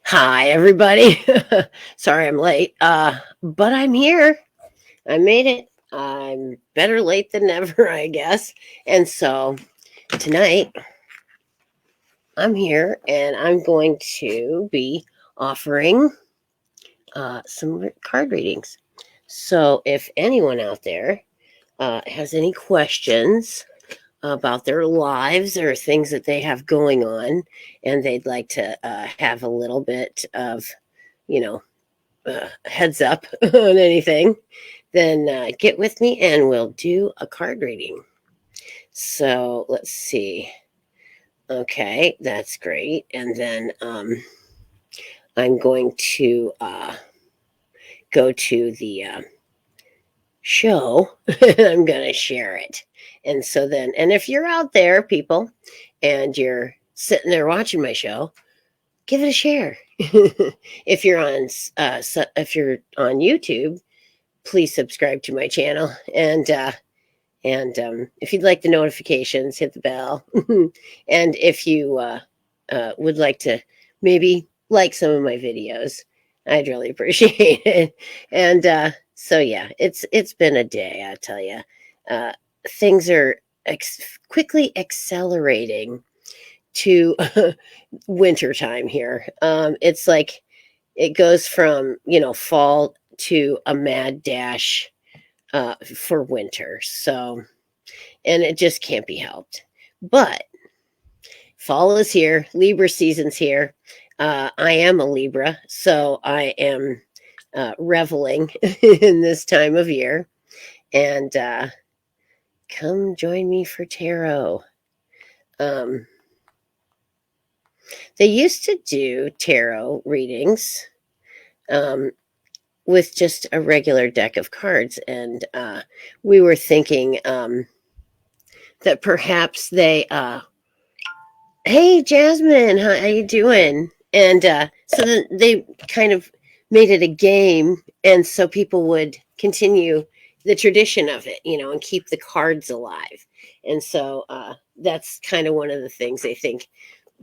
Hi, everybody. Sorry I'm late, but I'm here. I made it. I'm better late than never, I guess. And so tonight I'm here and I'm going to be offering some card readings. So if anyone out there has any questions about their lives or things that they have going on and they'd like to have a little bit of, you know, heads up on anything, then get with me and we'll do a card reading. So let's see. Okay, that's great. And then I'm going to go to the show and I'm going to share it. And so then, and if you're out there, people, and you're sitting there watching my show, give it a share. If you're on, if you're on YouTube, please subscribe to my channel and if you'd like the notifications, hit the bell. And if you would like to maybe like some of my videos, I'd really appreciate it. And so yeah, it's been a day, I tell you. Things are quickly accelerating to winter time here. It's like it goes from fall to a mad dash for winter. So, and it just can't be helped. But fall is here, Libra season's here. I am a Libra, so I am reveling in this time of year. And come join me for tarot. Um, they used to do tarot readings with just a regular deck of cards, and we were thinking that perhaps they hey Jasmine, how you doing? And so then they kind of made it a game, and so people would continue the tradition of it, and keep the cards alive. And so that's kind of one of the things they think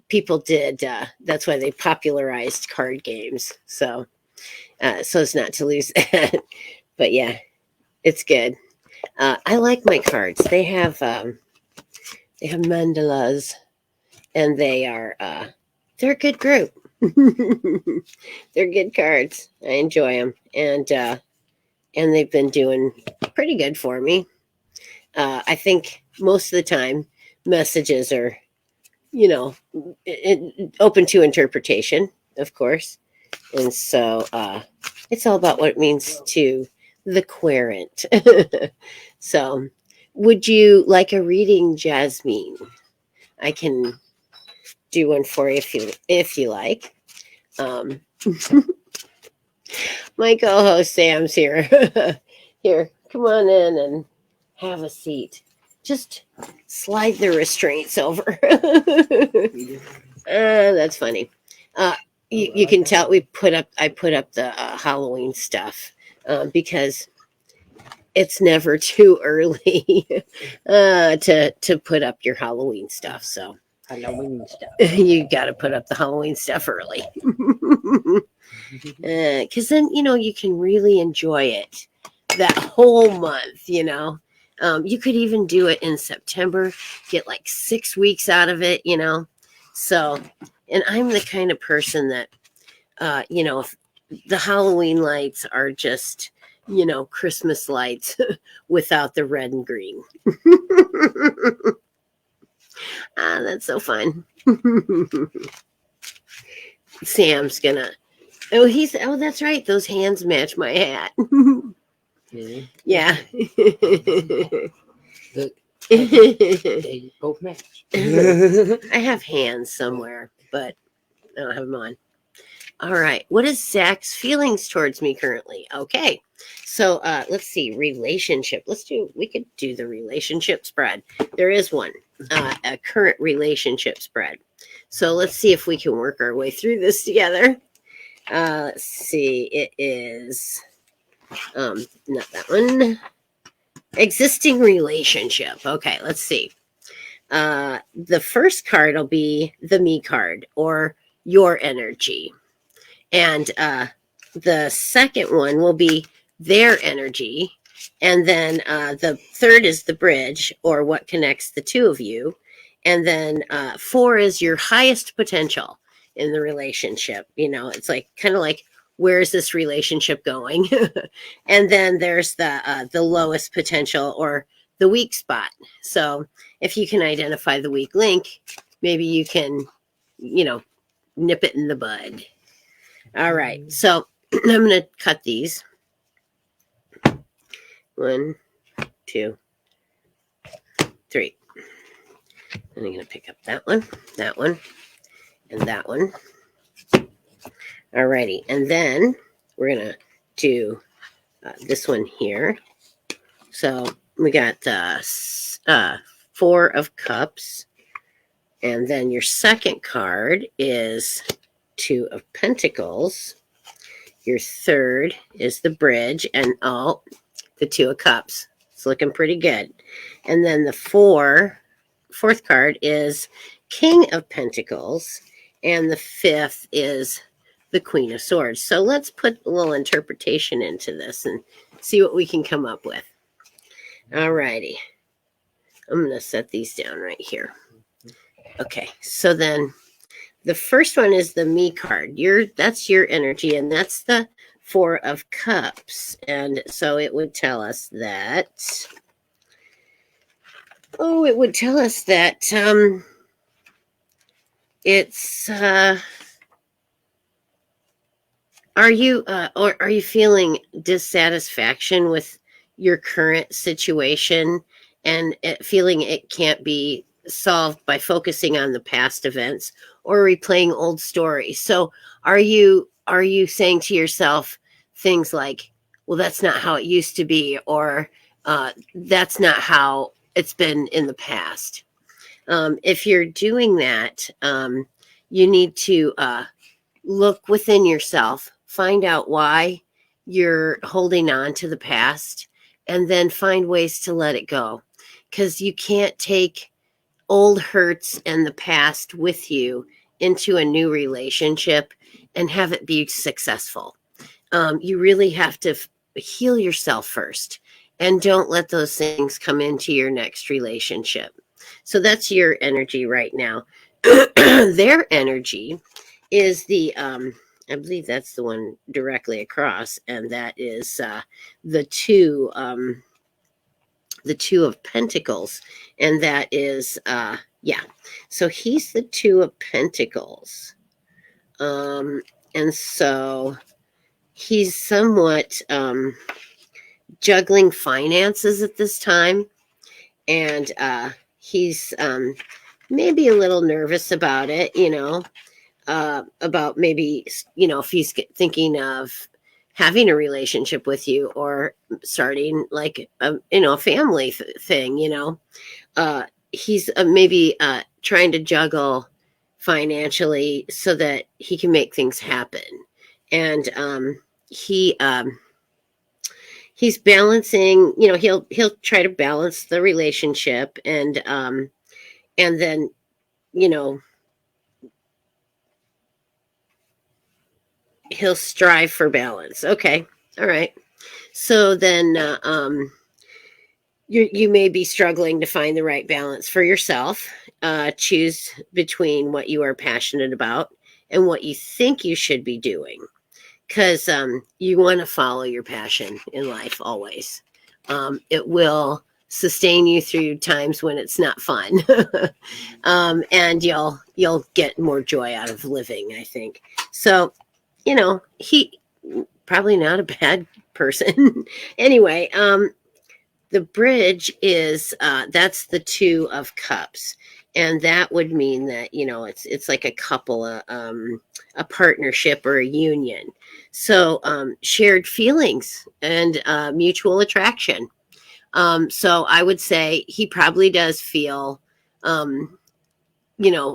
people did. That's why they popularized card games. So so as not to lose that. But yeah, it's good. I like my cards. They have mandalas, and they're a good group. They're good cards. I enjoy them, and they've been doing pretty good for me. I think most of the time messages are, you know, open to interpretation, of course, and so it's all about what it means to the querent. So, would you like a reading, Jasmine? I can do one for you if you like. Um, my co-host Sam's here. Here, come on in and have a seat. Just slide the restraints over. That's funny. You can tell I put up the Halloween stuff because it's never too early to put up your Halloween stuff. So Halloween stuff. you got to put up the Halloween stuff early. Because then you can really enjoy it that whole month. You could even do it in September, get like 6 weeks out of it. So, and I'm the kind of person that if the Halloween lights are just Christmas lights without the red and green. That's so fun. Sam's gonna. Oh, that's right. Those hands match my hat. Yeah. Look, they both match. I have hands somewhere, but I don't have them on. All right. What is Zach's feelings towards me currently? Okay. So let's see. Relationship. We could do the relationship spread. There is one, a current relationship spread. So let's see if we can work our way through this together. Let's see. It is not that one. Existing relationship. Okay, let's see. The first card will be the me card, or your energy. And the second one will be their energy. And then the third is the bridge, or what connects the two of you. And then 4 is your highest potential in the relationship. You know, it's like kind of like, where is this relationship going? And then there's the lowest potential, or the weak spot. So if you can identify the weak link, maybe you can, you know, nip it in the bud. All right. So I'm going to cut these. 1, 2, 3. And I'm going to pick up that one, and that one. Alrighty. And then we're going to do this one here. So we got 4 of cups. And then your second card is 2 of pentacles. Your third is the bridge, and the 2 of cups. It's looking pretty good. And then the fourth card is King of Pentacles, and the 5th is the Queen of Swords. So let's put a little interpretation into this and see what we can come up with. All righty. I'm going to set these down right here. Okay, so then the first one is the me card. That's your energy, and that's the 4 of cups. And so it would tell us that, it's are you feeling dissatisfaction with your current situation, and feeling it can't be solved by focusing on the past events or replaying old stories? So are you saying to yourself things like, well, that's not how it used to be, or that's not how it's been in the past? If you're doing that, you need to look within yourself, find out why you're holding on to the past, and then find ways to let it go. Because you can't take old hurts and the past with you into a new relationship and have it be successful. You really have to heal yourself first, and don't let those things come into your next relationship. So that's your energy right now. Their energy is I believe that's the one directly across, and that is the 2 of Pentacles, and that is so he's the 2 of Pentacles, and so he's somewhat juggling finances at this time, and he's maybe a little nervous about it, about maybe, if he's thinking of having a relationship with you, or starting like a family thing. He's maybe trying to juggle financially so that he can make things happen, and he's balancing. He'll try to balance the relationship, and then he'll strive for balance. Okay. All right. So then you may be struggling to find the right balance for yourself. Choose between what you are passionate about and what you think you should be doing, because you want to follow your passion in life always. It will sustain you through times when it's not fun. And you'll get more joy out of living, I think. So he probably not a bad person. Anyway, the bridge is that's the 2 of cups, and that would mean that it's like a couple, a partnership or a union. So shared feelings and mutual attraction. So I would say he probably does feel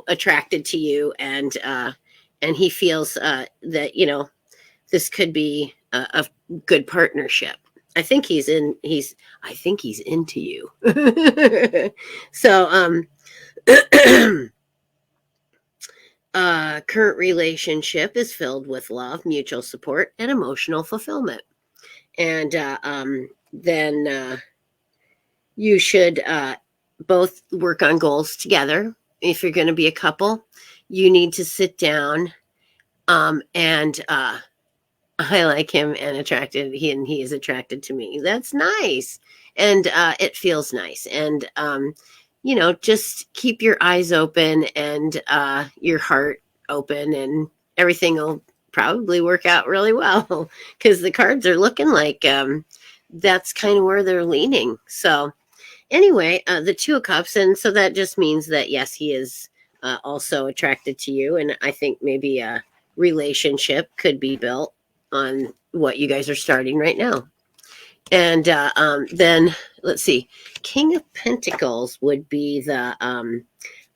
attracted to you, and he feels that this could be a good partnership. I think he's into you. So current relationship is filled with love, mutual support, and emotional fulfillment. And then you should both work on goals together. If you're going to be a couple, you need to sit down and I like him and he is attracted to me. That's nice. And it feels nice. And, just keep your eyes open and your heart open, and everything will probably work out really well because the cards are looking like that's kind of where they're leaning. So, anyway, the Two of Cups. And so that just means that, yes, he is also attracted to you. And I think maybe a relationship could be built on what you guys are starting right now. And then let's see, King of Pentacles would be the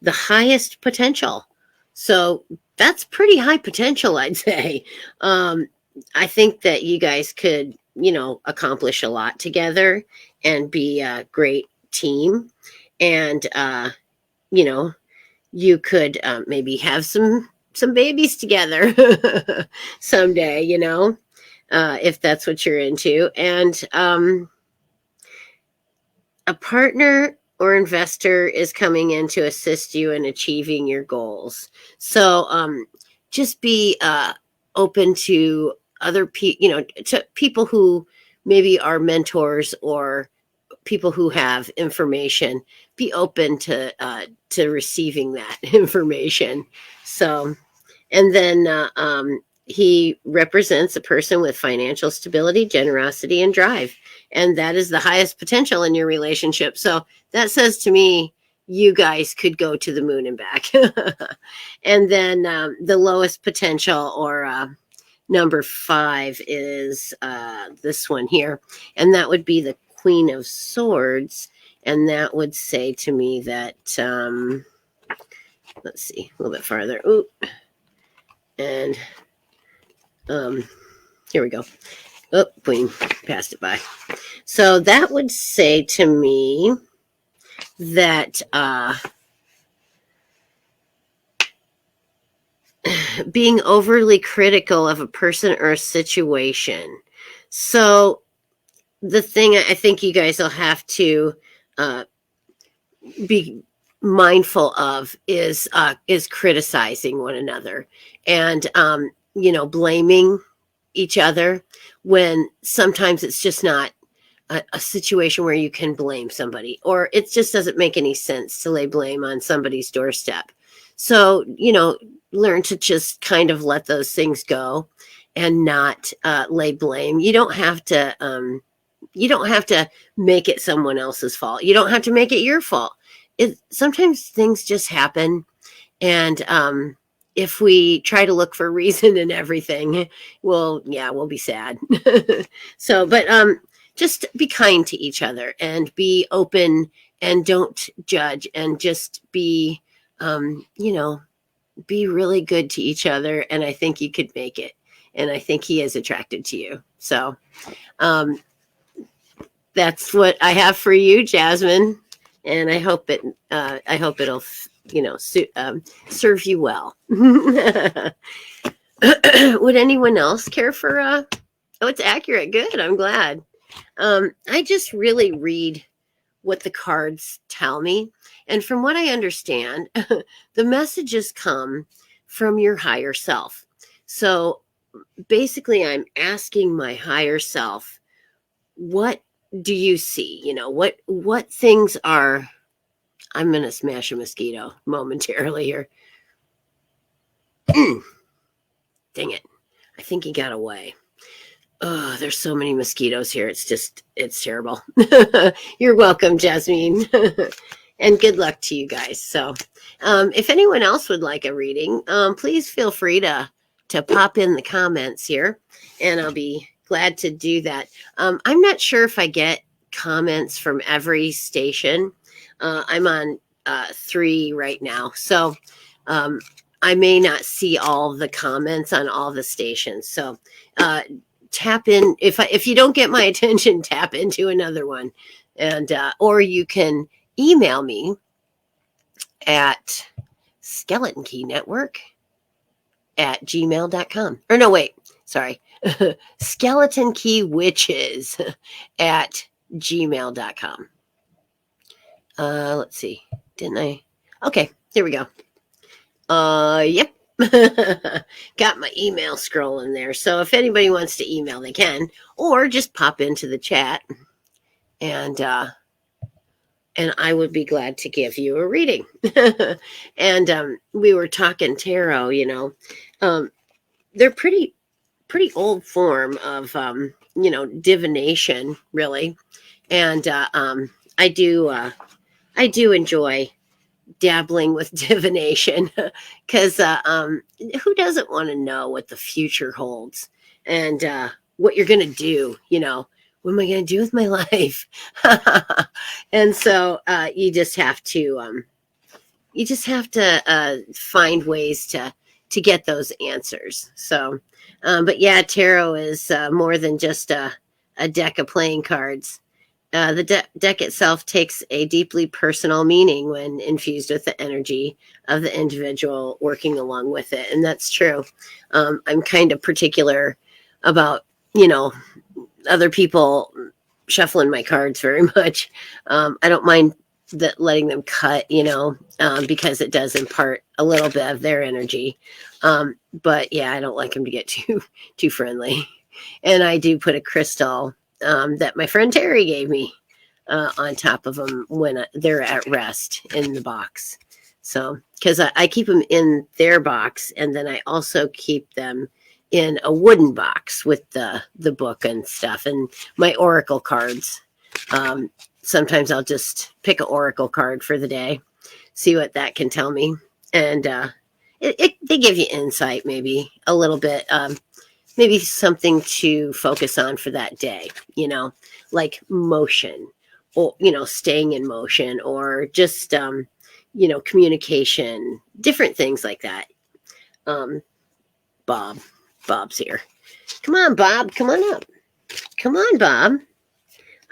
highest potential. So that's pretty high potential, I'd say. I think that you guys could, accomplish a lot together and be a great team. And, you could maybe have some babies together someday, if that's what you're into. And a partner or investor is coming in to assist you in achieving your goals. So just be open to other people, to people who maybe are mentors or people who have information. Be open to receiving that information. So, and then he represents a person with financial stability, generosity, and drive. And that is the highest potential in your relationship. So that says to me, you guys could go to the moon and back. And then the lowest potential, or number 5, is this one here. And that would be the Queen of Swords. And that would say to me that, let's see, a little bit farther. Ooh. And here we go. Oh, Queen passed it by. So that would say to me that being overly critical of a person or a situation. So the thing I think you guys will have to be mindful of is criticizing one another, and blaming each other when sometimes it's just not a situation where you can blame somebody, or it just doesn't make any sense to lay blame on somebody's doorstep. So learn to just kind of let those things go and not lay blame. You don't have to make it someone else's fault. You don't have to make it your fault. Sometimes things just happen, and if we try to look for a reason in everything, we'll be sad. So, but just be kind to each other and be open and don't judge, and just be, be really good to each other. And I think you could make it. And I think he is attracted to you. So that's what I have for you, Jasmine. And I hope it'll serve you well. Would anyone else care for oh, it's accurate. Good. I'm glad. I just really read what the cards tell me. And from what I understand, the messages come from your higher self. So basically, I'm asking my higher self, what do you see? What things are... I'm going to smash a mosquito momentarily here. Dang it. I think he got away. Oh, there's so many mosquitoes here. It's terrible. You're welcome, Jasmine. And good luck to you guys. So if anyone else would like a reading, please feel free to pop in the comments here, and I'll be glad to do that. I'm not sure if I get comments from every station. I'm on 3 right now, so I may not see all the comments on all the stations. So tap in. If you don't get my attention, tap into another one, and or you can email me at Skeleton Key Network at gmail.com. Or no, wait, sorry. Skeleton Key Witches at gmail.com. Let's see. Didn't I? Okay, here we go. Yep. Got my email scrolling there. So if anybody wants to email, they can, or just pop into the chat and I would be glad to give you a reading. And we were talking tarot, they're pretty old form of divination, really. And I do enjoy dabbling with divination because who doesn't want to know what the future holds and what you're gonna do, what am I gonna do with my life? And so you just have to find ways to get those answers. So but yeah, tarot is more than just a deck of playing cards. The deck itself takes a deeply personal meaning when infused with the energy of the individual working along with it. And that's true. I'm kind of particular about, other people shuffling my cards very much. I don't mind letting them cut, because it does impart a little bit of their energy. But yeah, I don't like them to get too friendly. And I do put a crystal that my friend Terry gave me on top of them when they're at rest in the box. So, because I keep them in their box, and then I also keep them in a wooden box with the book and stuff and my oracle cards. Sometimes I'll just pick an oracle card for the day, see what that can tell me. And they give you insight, maybe a little bit, maybe something to focus on for that day, like motion or, staying in motion or just, communication, different things like that. Bob's here. Come on, Bob. Come on up. Come on, Bob.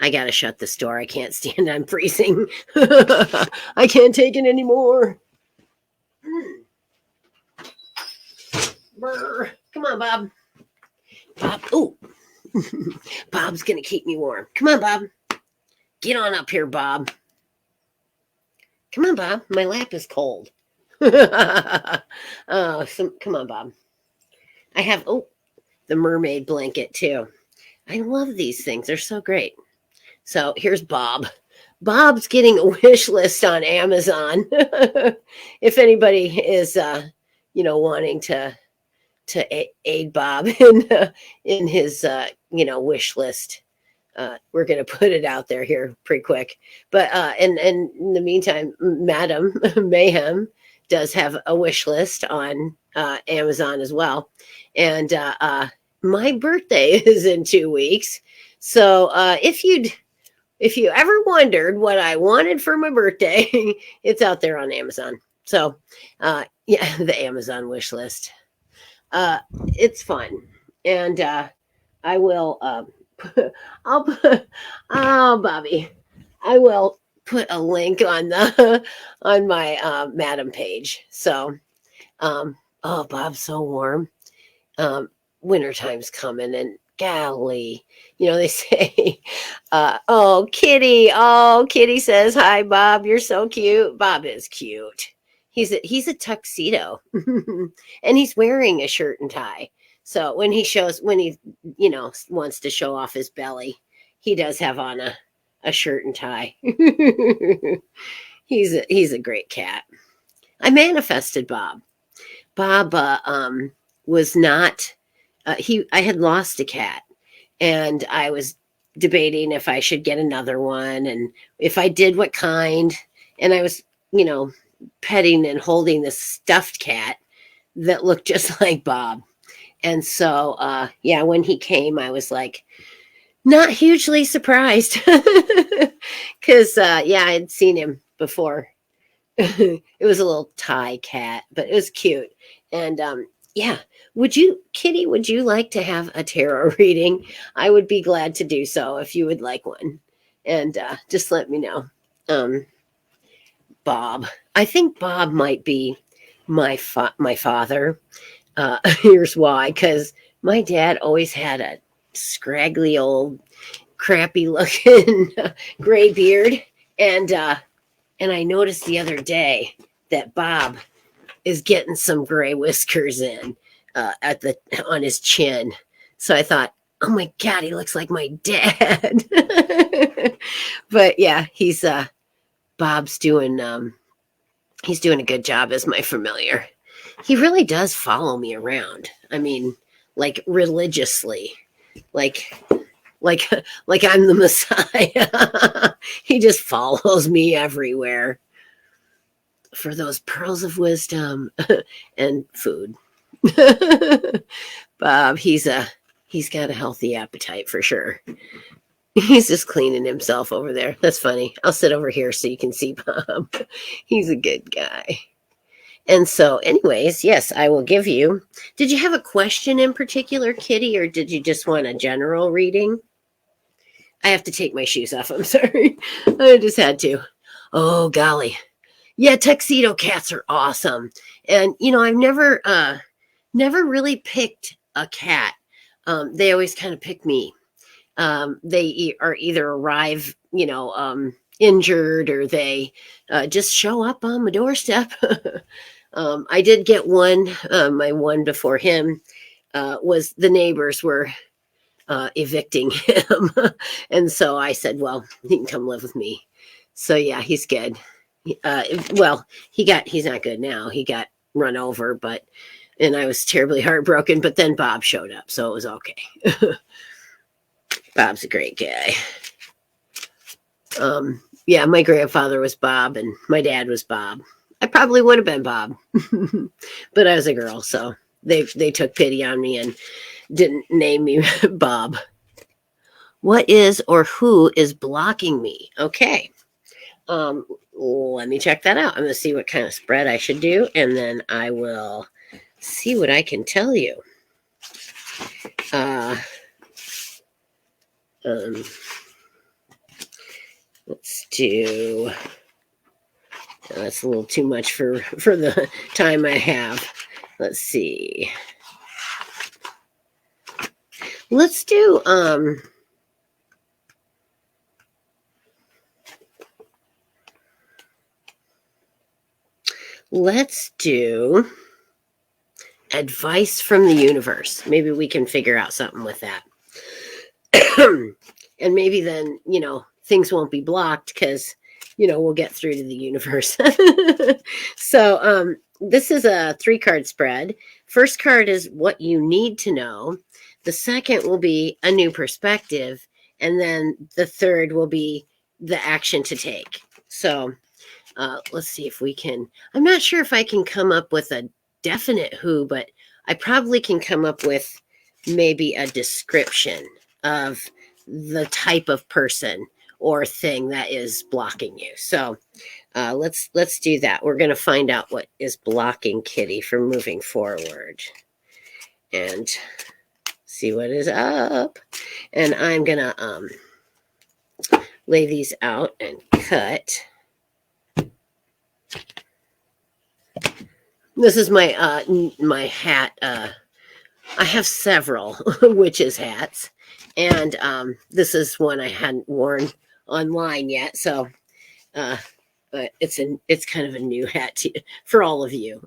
I got to shut this door. I can't stand it. I'm freezing. I can't take it anymore. Brr. Come on, Bob. Bob. Oh, Bob's going to keep me warm. Come on, Bob. Get on up here, Bob. Come on, Bob. My lap is cold. Come on, Bob. I have, the mermaid blanket too. I love these things. They're so great. So here's Bob. Bob's getting a wish list on Amazon. If anybody is, wanting to aid Bob in his, wish list, we're going to put it out there here pretty quick. But and in the meantime, Madam Mayhem does have a wish list on Amazon as well. And my birthday is in 2 weeks. So if you ever wondered what I wanted for my birthday, it's out there on Amazon. So yeah, the Amazon wish list. It's fun. And I will I'll put, Bobby, I will put a link on my Madam page. So Bob's so warm. Wintertime's coming, and golly, they say, Kitty says, hi, Bob, you're so cute. Bob is cute. He's a tuxedo and he's wearing a shirt and tie. So when he wants to show off his belly, he does have on a shirt and tie. He's a great cat. I manifested Bob. Bob was not, I had lost a cat, and I was debating if I should get another one, and if I did, what kind. And I was, petting and holding this stuffed cat that looked just like Bob. And so, when he came, I was like, not hugely surprised because, I had seen him before. It was a little Thai cat, but it was cute. And, Kitty, would you like to have a tarot reading? I would be glad to do so if you would like one. And just let me know. Bob. I think Bob might be my father. Here's why, because my dad always had a scraggly old crappy looking gray beard, and I noticed the other day that Bob is getting some gray whiskers in at the on his chin. So I thought, oh my god, he looks like my dad. But yeah, Bob's doing he's doing a good job as my familiar. He really does follow me around. I mean, like religiously. Like like like I'm the Messiah. He just follows me everywhere for those pearls of wisdom and food. Bob, he's got a healthy appetite for sure. He's just cleaning himself over there. That's funny. I'll sit over here so you can see Bob. He's a good guy. And so, anyways, yes, I will give you. Did you have a question in particular, Kitty, or did you just want a general reading? I have to take my shoes off. I'm sorry. I just had to. Oh, golly. Yeah, tuxedo cats are awesome. And, I've never really picked a cat. They always kind of pick me. They are either arrive, injured, or they just show up on my doorstep. I did get one. My one before him was the neighbors were evicting him. And so I said, well, he can come live with me. So yeah, he's good. Well, he's not good now. He got run over, and I was terribly heartbroken, but then Bob showed up, so it was okay. Bob's a great guy. Yeah, my grandfather was Bob and my dad was Bob. I probably would have been Bob, but I was a girl, so they took pity on me and didn't name me Bob. What is or who is blocking me? Okay. Let me check that out. I'm going to see what kind of spread I should do, and then I will see what I can tell you. Let's do. That's a little too much for the time I have. Let's see. Let's do advice from the universe. Maybe we can figure out something with that. And maybe then, things won't be blocked because, we'll get through to the universe. So this is a 3-card spread. First card is what you need to know. The second will be a new perspective. And then the third will be the action to take. So let's see if we can. I'm not sure if I can come up with a definite who, but I probably can come up with maybe a description of the type of person or thing that is blocking you. So let's do that. We're going to find out what is blocking Kitty from moving forward and see what is up. And I'm going to lay these out and cut. This is my my hat. I have several witches hats, and this is one I hadn't worn online yet, so it's kind of a new hat for all of you.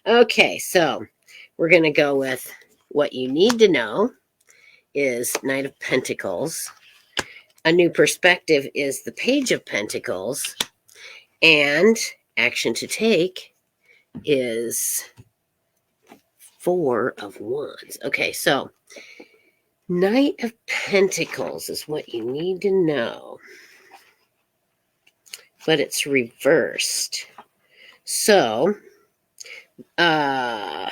Okay, so we're gonna go with what you need to know is Knight of Pentacles. A new perspective is the Page of Pentacles, and action to take is 4 of Wands. Okay, so Knight of Pentacles is what you need to know, but it's reversed. So it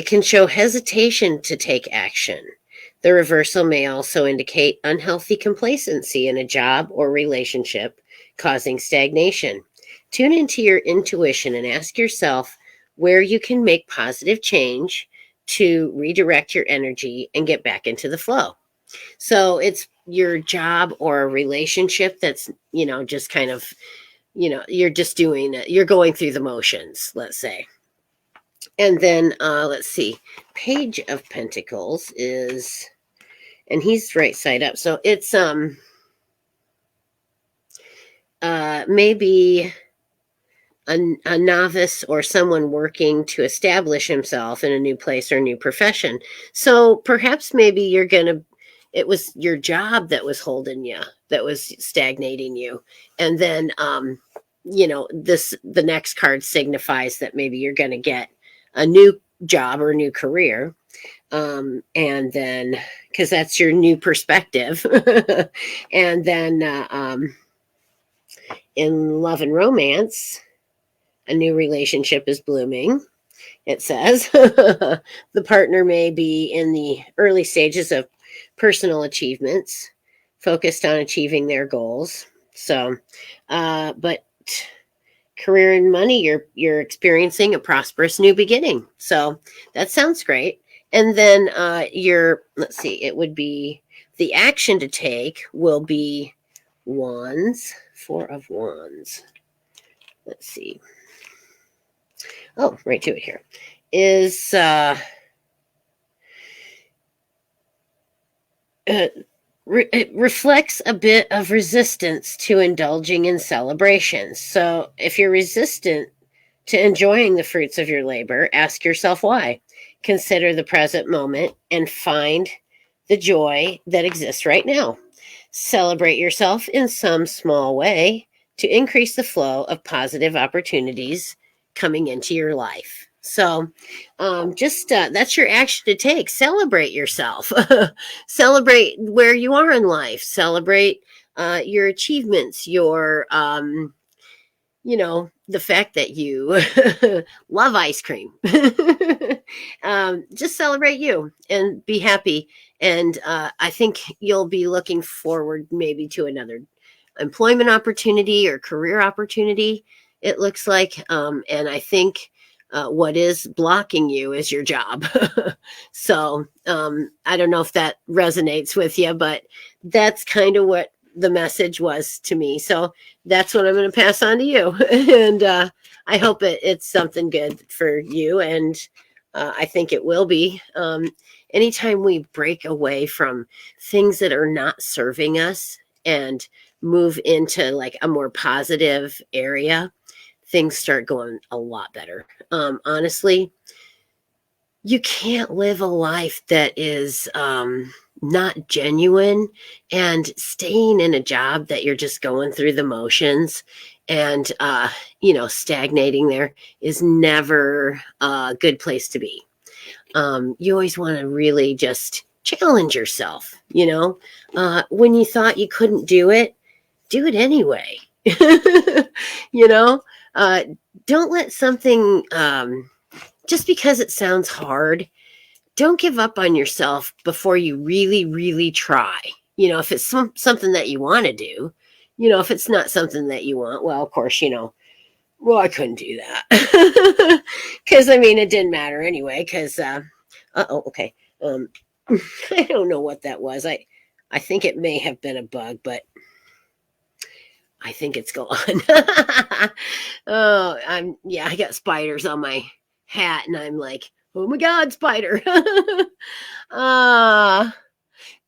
can show hesitation to take action. The reversal may also indicate unhealthy complacency in a job or relationship, causing stagnation. Tune into your intuition and ask yourself where you can make positive change to redirect your energy and get back into the flow. So it's your job or a relationship that's, just kind of, you're just doing it. You're going through the motions, let's say. And then let's see, Page of Pentacles is, and he's right side up, so it's maybe a novice or someone working to establish himself in a new place or new profession. So perhaps maybe it was your job that was holding you, that was stagnating you. And then, the next card signifies that maybe you're going to get a new job or a new career. And then, because that's your new perspective. And then in love and romance, a new relationship is blooming. It says the partner may be in the early stages of personal achievements, focused on achieving their goals. So, but career and money, you're experiencing a prosperous new beginning. So that sounds great. And then let's see, it would be the action to take will be wands, 4 of wands. Let's see. Oh, right to it here. Is it reflects a bit of resistance to indulging in celebrations. So if you're resistant to enjoying the fruits of your labor, ask yourself why. Consider the present moment and find the joy that exists right now. Celebrate yourself in some small way to increase the flow of positive opportunities coming into your life. So that's your action to take. Celebrate yourself. Celebrate where you are in life. Celebrate your achievements, your the fact that you love ice cream. Just celebrate you and be happy. And I think you'll be looking forward maybe to another employment opportunity or career opportunity, it looks like. And I think what is blocking you is your job. So I don't know if that resonates with you, but that's kind of what the message was to me. So that's what I'm going to pass on to you. And I hope it's something good for you. And I think it will be. Anytime we break away from things that are not serving us and move into like a more positive area, things start going a lot better. Honestly, you can't live a life that is not genuine and staying in a job that you're just going through the motions and stagnating there is never a good place to be. You always want to really just challenge yourself, when you thought you couldn't do it anyway. Don't let something just because it sounds hard, don't give up on yourself before you really, really try. If it's something that you want to do, if it's not something that you want, well, of course, well, I couldn't do that. Because, it didn't matter anyway, because, okay. I don't know what that was. I think it may have been a bug, but I think it's gone. I got spiders on my hat and I'm like, oh my God, spider.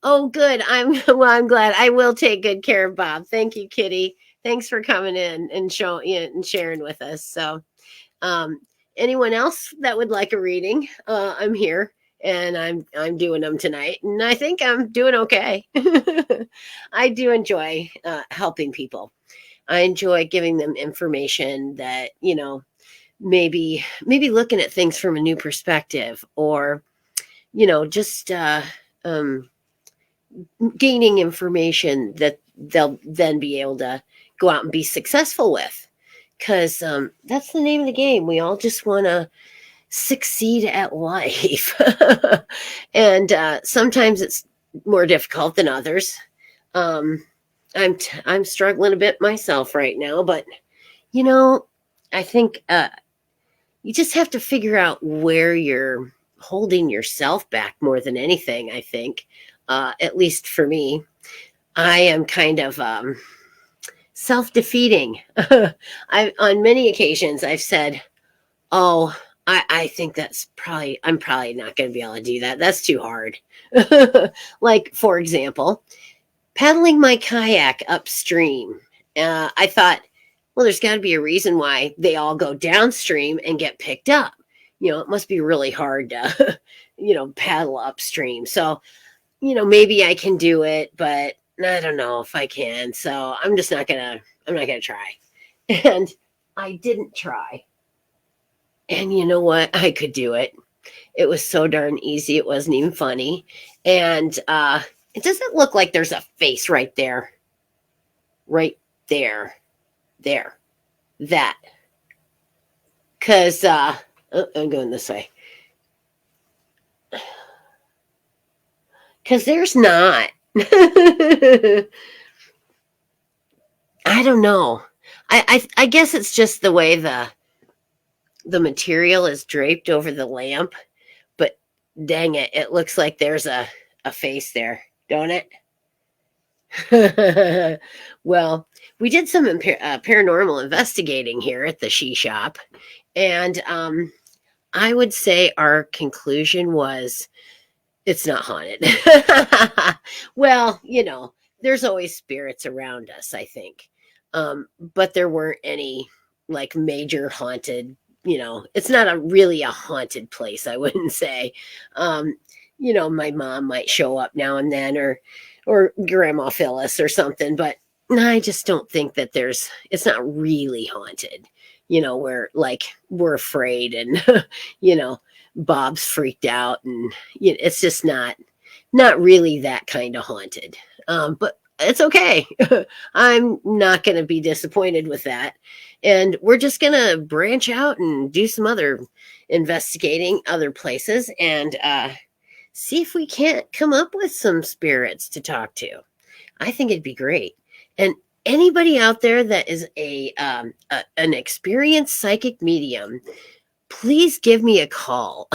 Oh, good. I'm glad. I will take good care of Bob. Thank you, Kitty. Thanks for coming in and sharing with us. So, anyone else that would like a reading, I'm here and I'm doing them tonight and I think I'm doing okay. I do enjoy helping people. I enjoy giving them information that, maybe looking at things from a new perspective or, just gaining information that they'll then be able to go out and be successful with. Because that's the name of the game. We all just want to succeed at life. And sometimes it's more difficult than others. I'm struggling a bit myself right now, but I think you just have to figure out where you're holding yourself back more than anything. I think, at least for me, I am kind of self-defeating. On many occasions I've said, "Oh, I think I'm probably not going to be able to do that. That's too hard. Like, for example, paddling my kayak upstream. I thought, well, there's got to be a reason why they all go downstream and get picked up. It must be really hard to, paddle upstream. So, maybe I can do it, but I don't know if I can. So I'm not gonna try. And I didn't try. And you know what? I could do it. It was so darn easy. It wasn't even funny. And it doesn't look like there's a face right there. Right there. There. That. Because I'm going this way. Because there's not. I don't know. I guess it's just the way the material is draped over the lamp, but dang it, it looks like there's a face there, don't it? Well, we did some paranormal investigating here at the She Shop, and I would say our conclusion was it's not haunted. Well, there's always spirits around us, I think. But there weren't any like major haunted, it's not really a haunted place, I wouldn't say. My mom might show up now and then or Grandma Phyllis or something, but I just don't think that it's not really haunted, where like we're afraid and Bob's freaked out and it's just not really that kind of haunted. But it's okay. I'm not going to be disappointed with that. And we're just going to branch out and do some other investigating other places and see if we can't come up with some spirits to talk to. I think it'd be great. And anybody out there that is an experienced psychic medium, please give me a call.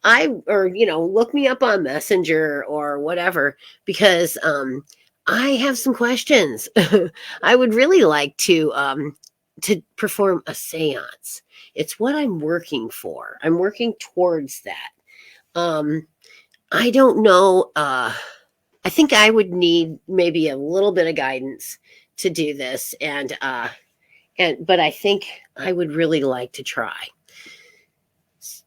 Look me up on Messenger or whatever, because I have some questions. I would really like to perform a seance. It's what I'm working for. I'm working towards that. I don't know. I think I would need maybe a little bit of guidance to do this, but I think I would really like to try.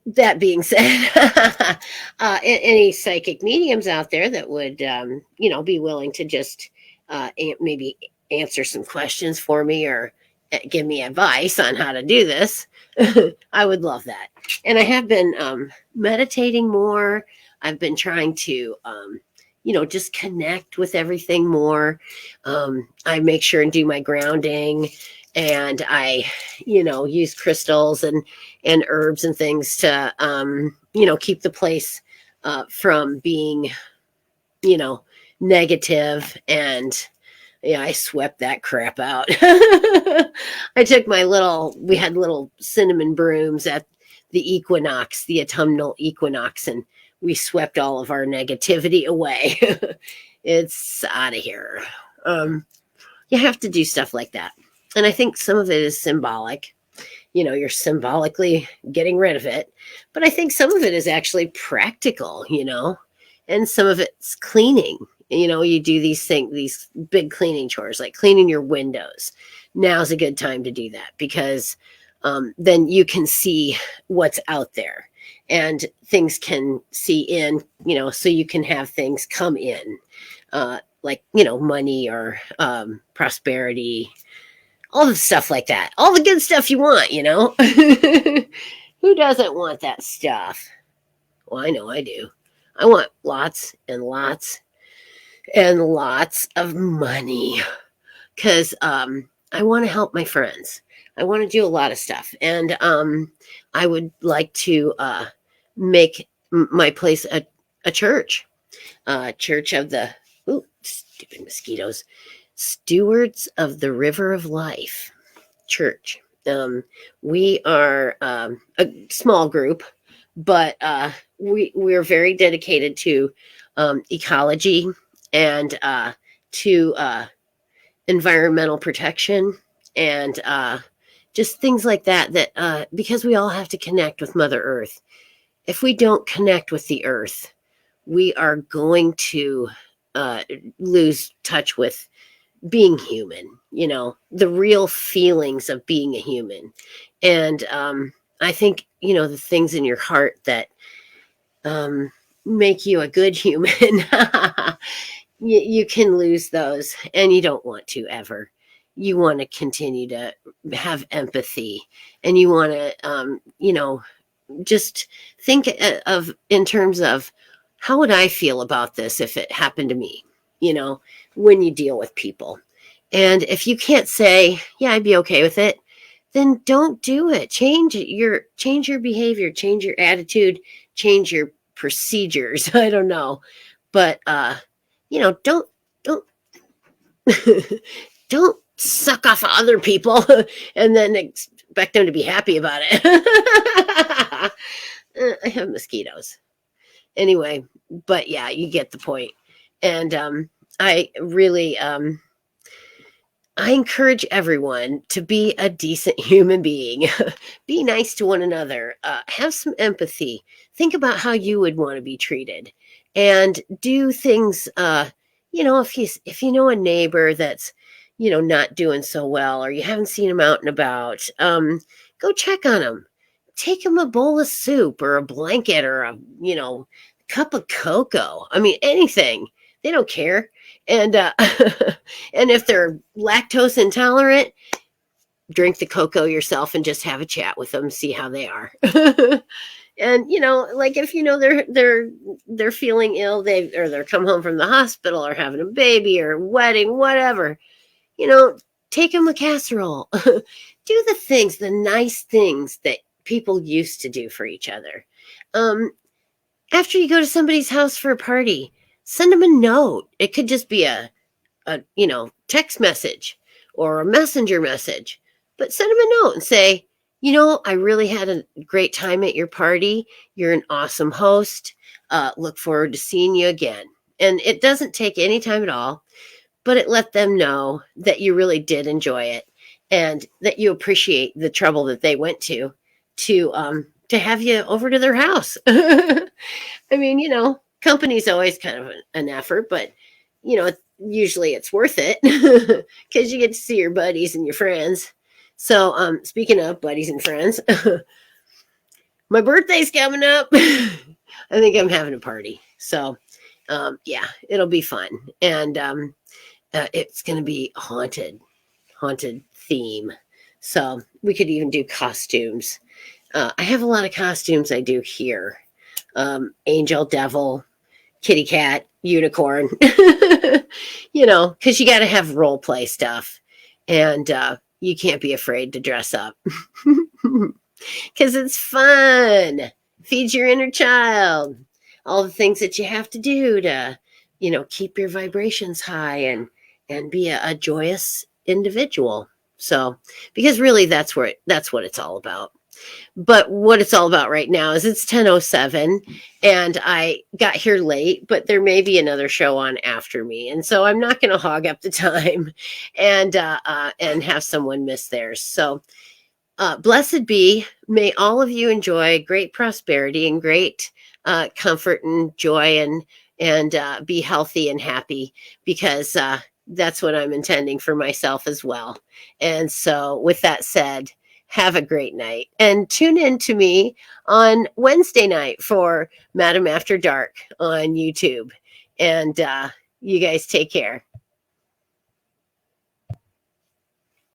That being said, any psychic mediums out there that would, be willing to just maybe answer some questions for me or give me advice on how to do this, I would love that. And I have been meditating more. I've been trying to, just connect with everything more. I make sure and do my grounding. And I, use crystals and herbs and things to, keep the place from being, negative. And yeah, I swept that crap out. I took we had little cinnamon brooms at the autumnal equinox, and we swept all of our negativity away. It's out of here. You have to do stuff like that. And I think some of it is symbolic. You're symbolically getting rid of it. But I think some of it is actually practical, and some of it's cleaning. You do these big cleaning chores, like cleaning your windows. Now's a good time to do that because then you can see what's out there and things can see in, so you can have things come in, like, money or prosperity, all the stuff like that, all the good stuff you want, Who doesn't want that stuff? Well, I know I do. I want lots and lots and lots of money because I want to help my friends. I want to do a lot of stuff. And I would like to make my place a church, church of the, stupid mosquitoes, Stewards of the River of Life Church. We are a small group, but we're very dedicated to ecology and to environmental protection and just things like that, because we all have to connect with Mother Earth. If we don't connect with the earth, we are going to lose touch with being human, the real feelings of being a human. And I think, the things in your heart that make you a good human, you can lose those, and you don't want to ever. You want to continue to have empathy, and you want to, just think of in terms of, how would I feel about this if it happened to me, when you deal with people. And if you can't say, yeah, I'd be okay with it, then don't do it. Change your behavior, change your attitude, change your procedures. I don't know. But don't don't suck off other people and then expect them to be happy about it. I have mosquitoes. Anyway, but yeah, you get the point. And I really I encourage everyone to be a decent human being. Be nice to one another. Have some empathy. Think about how you would want to be treated, and do things. If you know a neighbor that's not doing so well, or you haven't seen him out and about, go check on him. Take him a bowl of soup, or a blanket, or a cup of cocoa. I mean, anything. They don't care. And and if they're lactose intolerant, drink the cocoa yourself and just have a chat with them, see how they are. And like if they're feeling ill, they're come home from the hospital, or having a baby, or wedding, whatever, take them a casserole. Do the things, the nice things that people used to do for each other. After you go to somebody's house for a party, send them a note. It could just be a text message or a messenger message, but send them a note and say, I really had a great time at your party. You're an awesome host. Look forward to seeing you again. And it doesn't take any time at all, but it let them know that you really did enjoy it, and that you appreciate the trouble that they went to have you over to their house. I mean, company's always kind of an effort, but usually it's worth it because you get to see your buddies and your friends. So speaking of buddies and friends, my birthday's coming up. I think I'm having a party. So yeah, it'll be fun. And it's going to be haunted theme. So we could even do costumes. I have a lot of costumes I do here. Angel, devil, kitty cat, unicorn, because you got to have role play stuff, and you can't be afraid to dress up because it's fun. Feeds your inner child. All the things that you have to do to, keep your vibrations high and be a joyous individual. So, because really that's what it's all about. But what it's all about right now is it's 10:07, and I got here late, but there may be another show on after me. And so I'm not going to hog up the time and have someone miss theirs. So blessed be, may all of you enjoy great prosperity and great comfort and joy, and be healthy and happy, because that's what I'm intending for myself as well. And so with that said, have a great night, and tune in to me on Wednesday night for Madam After Dark on YouTube. And you guys take care.